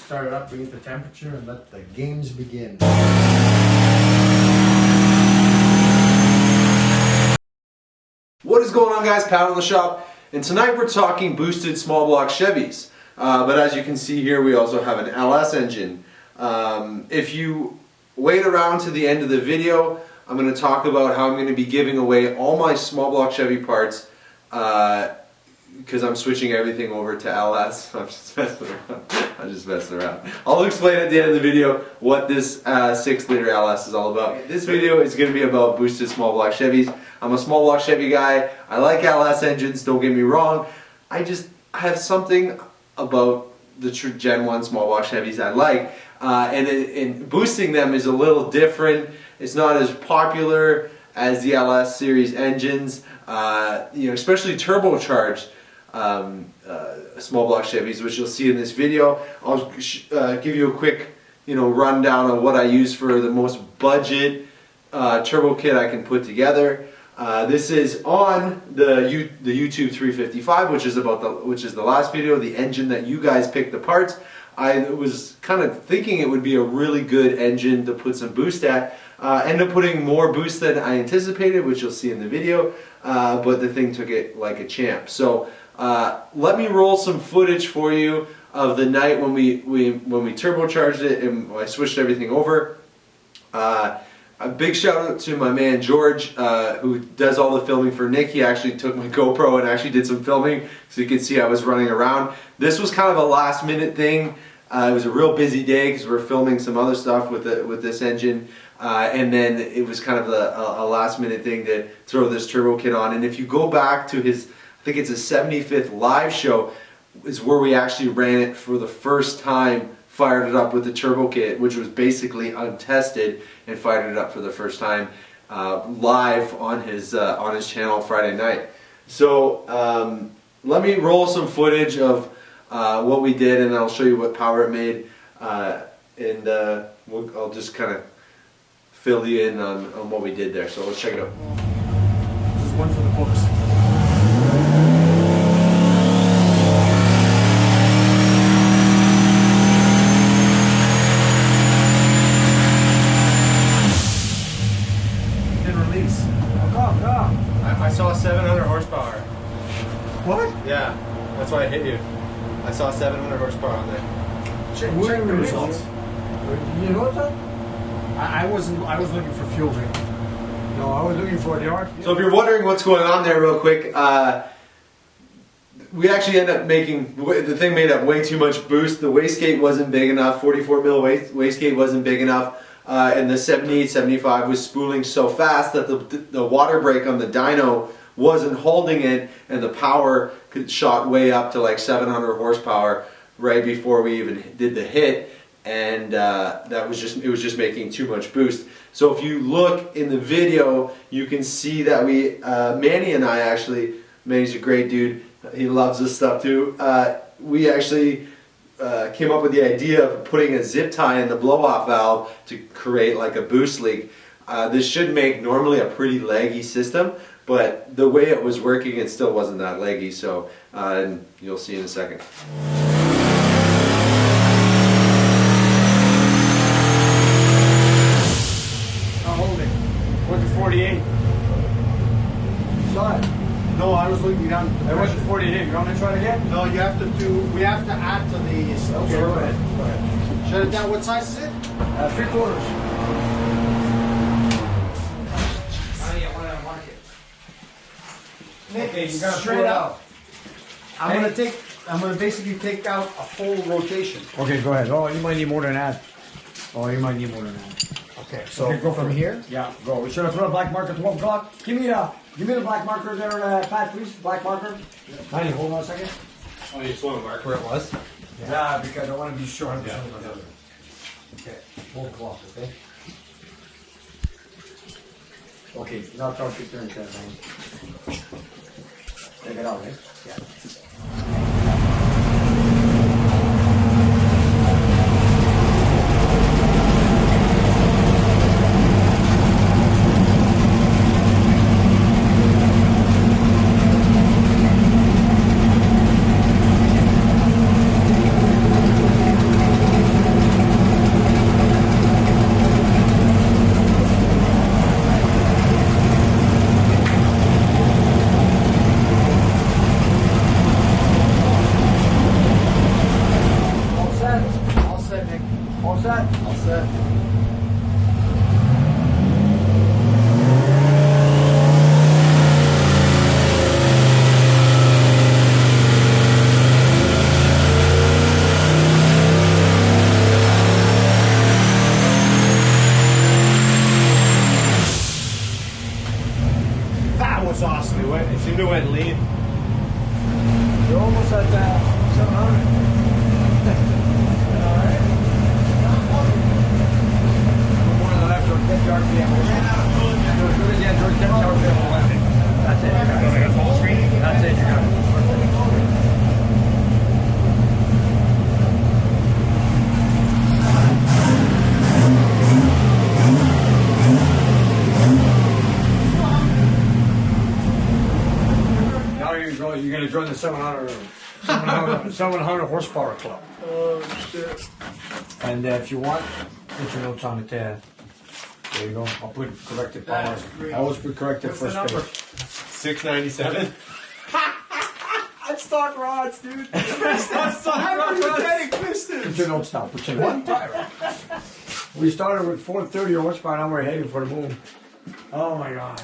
start it up, bring it to temperature, and let the games begin. What is going on, guys? Pat on the shop, and tonight we're talking boosted small block Chevys. But as you can see here, we also have an LS engine. If you wait around to the end of the video, I'm going to talk about how I'm going to be giving away all my small block Chevy parts because I'm switching everything over to LS. I'm just messing around. I'll explain at the end of the video what this 6-liter LS is all about. This video is going to be about boosted small block Chevys. I'm a small block Chevy guy. I like LS engines, don't get me wrong. I have something about the Gen 1 small block Chevys I like. And boosting them is a little different. It's not as popular as the LS series engines, especially turbocharged small block Chevys, which you'll see in this video. I'll give you a quick rundown of what I use for the most budget turbo kit I can put together. This is on the YouTube 355, which is the last video, the engine that you guys picked the parts. I was kind of thinking it would be a really good engine to put some boost at. Ended up putting more boost than I anticipated, which you'll see in the video, but the thing took it like a champ. So let me roll some footage for you of the night when we turbocharged it and I switched everything over. A big shout out to my man George, who does all the filming for Nick. He actually took my GoPro and actually did some filming, so you can see I was running around. This was kind of a last minute thing. It was a real busy day because we were filming some other stuff with this engine, and then it was kind of a last minute thing to throw this turbo kit on. And if you go back to his, I think it's his 75th live show, is where we actually ran it for the first time, fired it up with the turbo kit, which was basically untested, and fired it up for the first time live on his channel Friday night. So let me roll some footage of what we did, and I'll show you what power it made, and I'll just kind of fill you in on what we did there. So let's check it out. This is one for the books. I saw 700 horsepower. What? Yeah, that's why I hit you. I saw 700 horsepower on there. Check the results. You know that? I was looking for fuel drink. No, I was looking for the arc. So if you're wondering what's going on there real quick, we actually ended up making, the thing made up way too much boost. The wastegate wasn't big enough, 44 mil wastegate wasn't big enough. And the 78, 75 was spooling so fast that the water brake on the dyno wasn't holding it, and the power shot way up to like 700 horsepower right before we even did the hit, and it was just making too much boost. So if you look in the video, you can see that Manny and I actually, Manny's a great dude, he loves this stuff too, we actually came up with the idea of putting a zip tie in the blow-off valve to create like a boost leak. This should make normally a pretty leggy system, but the way it was working, it still wasn't that leggy. So and you'll see in a second. Now hold it. Went to 48. Saw it. No, I was looking down. I went to 48. You want me to try it again? No, you have to we have to add to these. Okay, go ahead. Go ahead. Shut it down. What size is it? 3/4. Okay, you gotta straight pull it out. I'm gonna basically take out a full rotation. Okay, go ahead. Oh, you might need more than that. Okay, so Okay, go from here? Yeah, go. We should have thrown a black marker at 12 o'clock. Give me the black marker there, Pat, please. Black marker. Manny, hold on a second. Oh, you just want to mark where it was? Yeah, because I want to be sure. Okay, hold the clock, okay? Okay, now try to turn that down. Take it out, eh? Yeah. set, Nick. All set? All set. That was awesome. It seemed to went lean. You're almost at 700. More on the left, George. Get the RPM. Do it again, George. Get the RPM left. That's it. I got full screen. That's it. You got it. Now you're going to join the 700 horsepower club. Oh shit. And if you want, put your notes on it there. There you go. I'll put corrected powers. I always put corrected What's the first number? page. 697. That's stock rods, dude. That's hyperkinetic pistons. Put your notes down. Put your one tire. We started with 430 horsepower, now we're heading for the moon. Oh my god.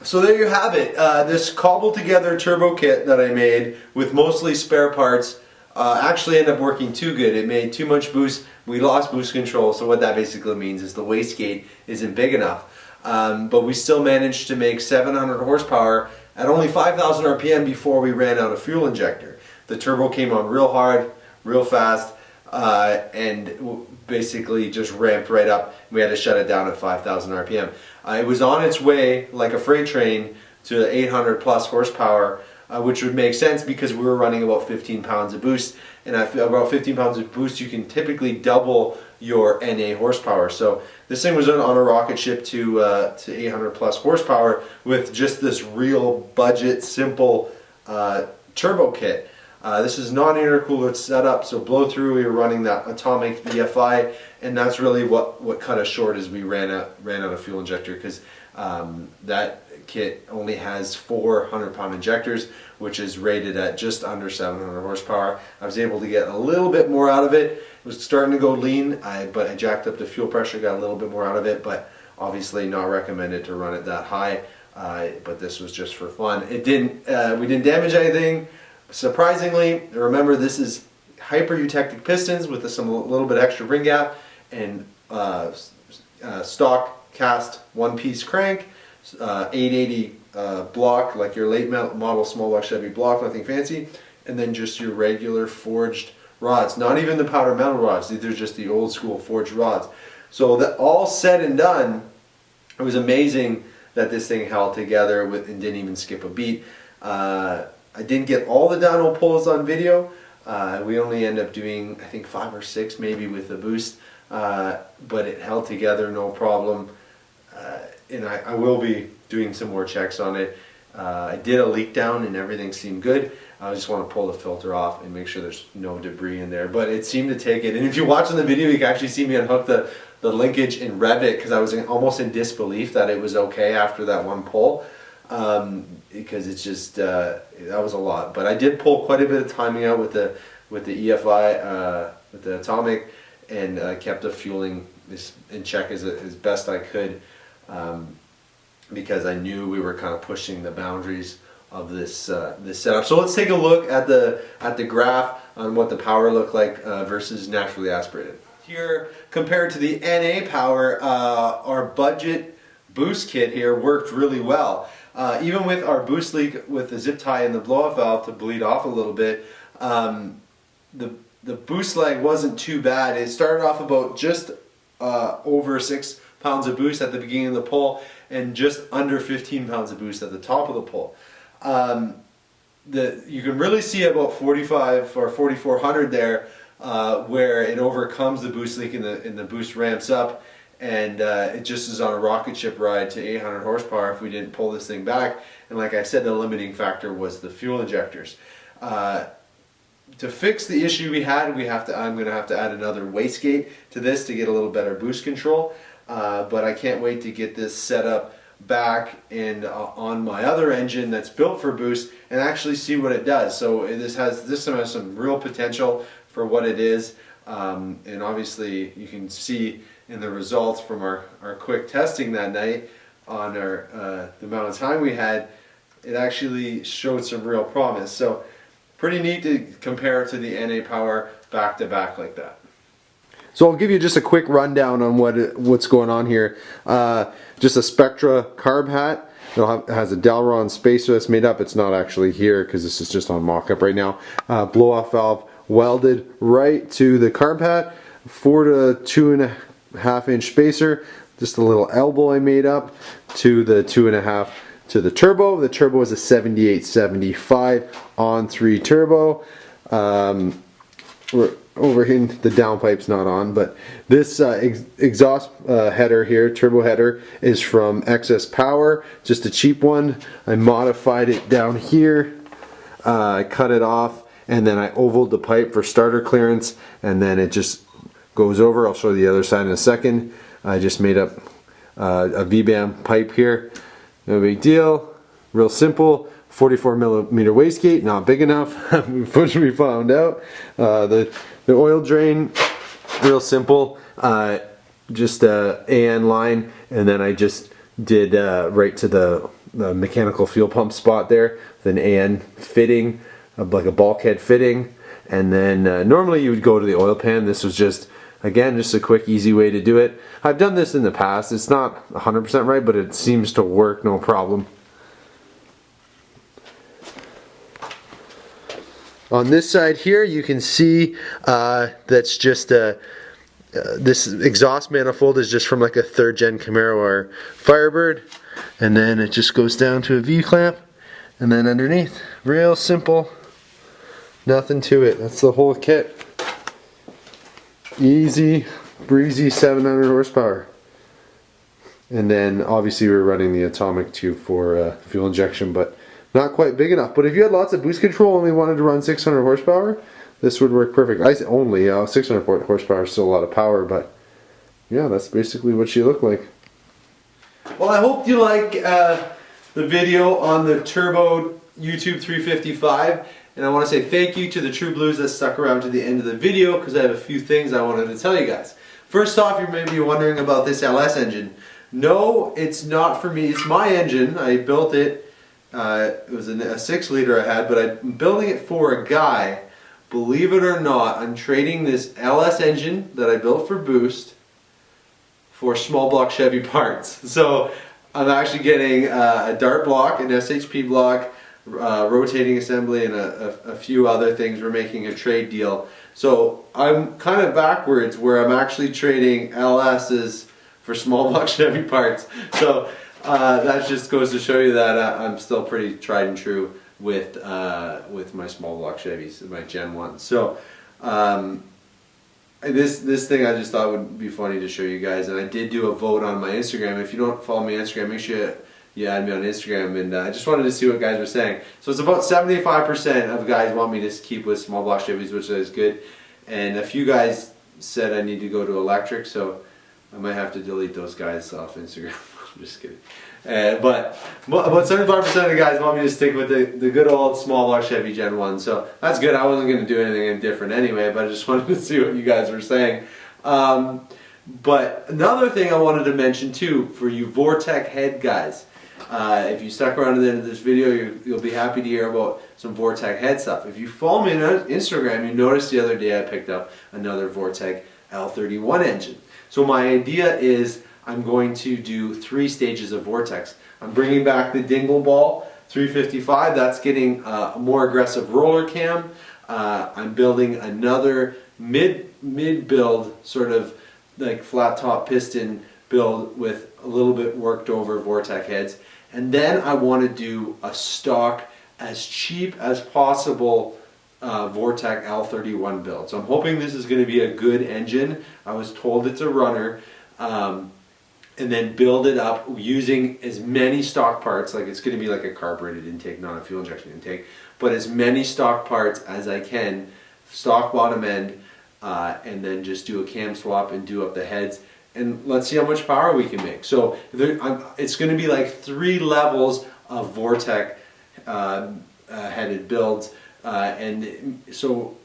So there you have it. This cobbled together turbo kit that I made with mostly spare parts actually ended up working too good. It made too much boost. We lost boost control, so what that basically means is the wastegate isn't big enough. But we still managed to make 700 horsepower at only 5,000 RPM before we ran out of fuel injector. The turbo came on real hard, real fast, and basically just ramped right up. We had to shut it down at 5,000 RPM. It was on its way like a freight train to 800 plus horsepower, which would make sense because we were running about 15 pounds of boost, and at about 15 pounds of boost you can typically double your NA horsepower. So this thing was on a rocket ship to 800 plus horsepower with just this real budget simple turbo kit. This is non-intercooler setup, so blow through. We were running that atomic EFI, and that's really what cut us short as we ran out of fuel injector, because that kit only has 400-pound injectors, which is rated at just under 700 horsepower. I was able to get a little bit more out of it. It was starting to go lean, but I jacked up the fuel pressure, got a little bit more out of it, but obviously not recommended to run it that high. But this was just for fun. We didn't damage anything. Surprisingly, remember this is hyper eutectic pistons with a little bit extra ring gap, and stock cast one-piece crank, 880 block like your late model small block Chevy block, nothing fancy, and then just your regular forged rods. Not even the powder metal rods; these are just the old school forged rods. So that all said and done, it was amazing that this thing held together and didn't even skip a beat. I didn't get all the dyno pulls on video. We only ended up doing, I think, 5 or 6 maybe with the boost, but it held together no problem. And I will be doing some more checks on it. I did a leak down and everything seemed good. I just want to pull the filter off and make sure there's no debris in there, but it seemed to take it. And if you're watching the video, you can actually see me unhook the linkage and rev it, because I was almost in disbelief that it was okay after that one pull. Because it's just that was a lot, but I did pull quite a bit of timing out with the EFI, with the atomic, and kept the fueling in check as best I could, because I knew we were kind of pushing the boundaries of this this setup. So let's take a look at the graph on what the power looked like versus naturally aspirated. Here, compared to the NA power, our budget boost kit here worked really well. Even with our boost leak with the zip tie and the blow-off valve to bleed off a little bit, the boost leg wasn't too bad. It started off about just over 6 pounds of boost at the beginning of the pull, and just under 15 pounds of boost at the top of the pull. You can really see about 45 or 4400 there, where it overcomes the boost leak and the boost ramps up. And it just is on a rocket ship ride to 800 horsepower if we didn't pull this thing back. And like I said, the limiting factor was the fuel injectors. To fix the issue we had, I'm going to have to add another wastegate to this to get a little better boost control. But I can't wait to get this set up back and on my other engine that's built for boost and actually see what it does. So this system has some real potential for what it is. And obviously you can see in the results from our quick testing that night on our the amount of time we had, it actually showed some real promise. So pretty neat to compare it to the NA Power back to back like that. So I'll give you just a quick rundown on what's going on here. Just a Spectra carb hat. It has a Delron spacer that's made up. It's not actually here because this is just on mock-up right now. Blow-off valve welded right to the carb hat. 4 to 2.5 inch spacer. Just a little elbow I made up to the 2.5 to the turbo. The turbo is a 7875 on 3 turbo. We're over here, the downpipe's not on, but this exhaust header here, turbo header, is from Excess Power, just a cheap one. I modified it down here, I cut it off, and then I ovaled the pipe for starter clearance, and then it just goes over. I'll show you the other side in a second. I just made up a V-band pipe here, no big deal, real simple. 44 millimeter wastegate, not big enough, which we found out. The oil drain, real simple, just a AN line, and then I just did right to the mechanical fuel pump spot there, with an AN fitting, like a bulkhead fitting, and then normally you would go to the oil pan. This was just, again, just a quick, easy way to do it. I've done this in the past. It's not 100% right, but it seems to work no problem. On this side here, you can see that's just this exhaust manifold is just from like a 3rd gen Camaro or Firebird, and then it just goes down to a V-clamp, and then underneath, real simple, nothing to it. That's the whole kit. Easy, breezy 700 horsepower. And then obviously we're running the atomic tube for fuel injection, but not quite big enough. But if you had lots of boost control and only wanted to run 600 horsepower, this would work perfect. I say only 600 horsepower is still a lot of power, but yeah, that's basically what she looked like. Well, I hope you like the video on the Turbo YouTube 355, and I want to say thank you to the True Blues that stuck around to the end of the video, because I have a few things I wanted to tell you guys. First off, you may be wondering about this LS engine. No, it's not for me. It's my engine. I built it. It was a 6 liter I had, but I'm building it for a guy. Believe it or not, I'm trading this LS engine that I built for Boost for small block Chevy parts. So I'm actually getting a dart block, an SHP block, rotating assembly, and a few other things. We're making a trade deal. So I'm kind of backwards, where I'm actually trading LS's for small block Chevy parts. So that just goes to show you that I'm still pretty tried and true with my small block Chevys, my Gen 1. So this thing I just thought would be funny to show you guys, and I did do a vote on my Instagram. If you don't follow me on Instagram, make sure you add me on Instagram, and I just wanted to see what guys were saying. So it's about 75% of guys want me to keep with small block Chevys, which is good, and a few guys said I need to go to electric, so I might have to delete those guys off Instagram. I'm just kidding. But about 75% of the guys want me to stick with the good old small block Chevy Gen 1. So that's good. I wasn't going to do anything different anyway, but I just wanted to see what you guys were saying. But another thing I wanted to mention too, for you Vortec head guys, if you stuck around to the end of this video, you'll be happy to hear about some Vortec head stuff. If you follow me on Instagram, you noticed the other day I picked up another Vortec L31 engine. So my idea is I'm going to do 3 stages of Vortex. I'm bringing back the Dingle Ball 355. That's getting a more aggressive roller cam. I'm building another mid build, sort of like flat top piston build with a little bit worked over Vortec heads. And then I want to do a stock, as cheap as possible, Vortec L31 build. So I'm hoping this is going to be a good engine. I was told it's a runner. And then build it up using as many stock parts, like it's going to be like a carbureted intake, not a fuel injection intake, but as many stock parts as I can, stock bottom end, and then just do a cam swap and do up the heads, and let's see how much power we can make. So it's going to be like 3 levels of Vortec headed builds, and so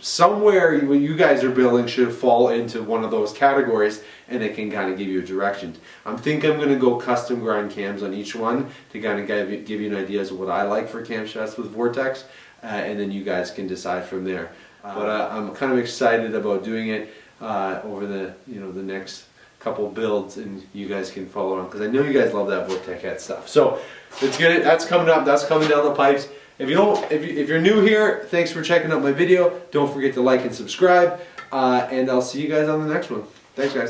somewhere what you guys are building should fall into one of those categories, and it can kind of give you a direction. I'm thinking I'm going to go custom grind cams on each one to kind of give you an idea of what I like for camshafts with Vortex, and then you guys can decide from there. But I'm kind of excited about doing it over the the next couple builds, and you guys can follow on because I know you guys love that Vortex head stuff. So let's get it. That's coming up. That's coming down the pipes. If you're new here, thanks for checking out my video. Don't forget to like and subscribe, and I'll see you guys on the next one. Thanks, guys.